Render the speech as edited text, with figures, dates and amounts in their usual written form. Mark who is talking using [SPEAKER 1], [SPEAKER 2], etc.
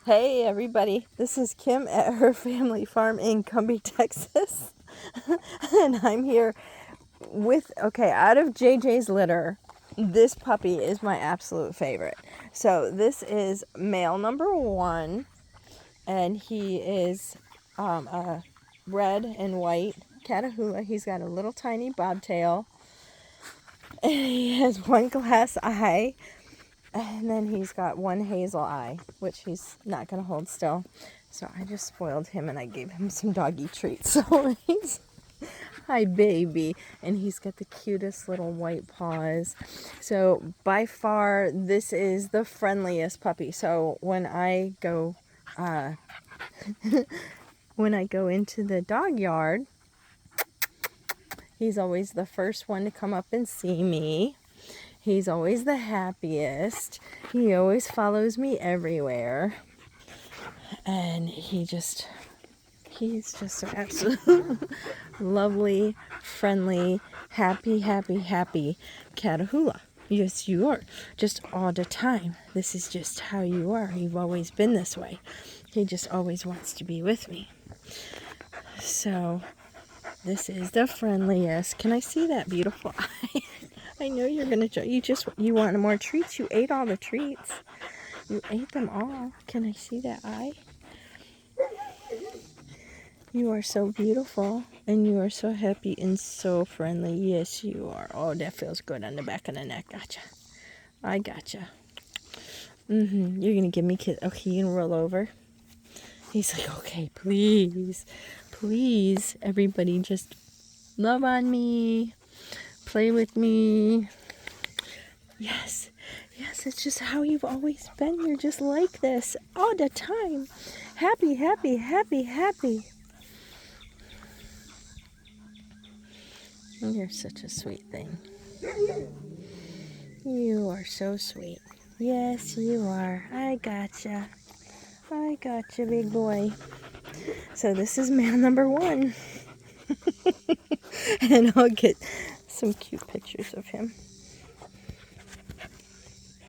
[SPEAKER 1] Hey everybody, this is Kim at her family farm in Cumbie, Texas. And I'm here with, out of JJ's litter, this puppy is my absolute favorite. So this is male number 1, and he is a red and white Catahoula. He's got a little tiny bobtail, and he has one glass eye. And then he's got one hazel eye, which he's not going to hold still. So I just spoiled him and I gave him some doggy treats. So he's, hi baby. And he's got the cutest little white paws. So by far, this is the friendliest puppy. So when I go, into the dog yard, he's always the first one to come up and see me. He's always the happiest. He always follows me everywhere. And he's just an absolute lovely, friendly, happy Catahoula. Yes, you are. Just all the time. This is just how you are. You've always been this way. He just always wants to be with me. So, this is the friendliest. Can I see that beautiful eye? I know you're going to you want more treats. You ate all the treats. You ate them all. Can I see that eye? You are so beautiful, and you are so happy and so friendly. Yes, you are. Oh, that feels good on the back of the neck. Gotcha. I gotcha. You're going to give me kiss. Okay, you can roll over. He's like, okay, please. Please, everybody just love on me. Play with me. Yes, it's just how you've always been. You're just like this all the time. Happy. You're such a sweet thing. You are so sweet. Yes, you are. I gotcha, big boy. So this is male number 1. And I'll get some cute pictures of him.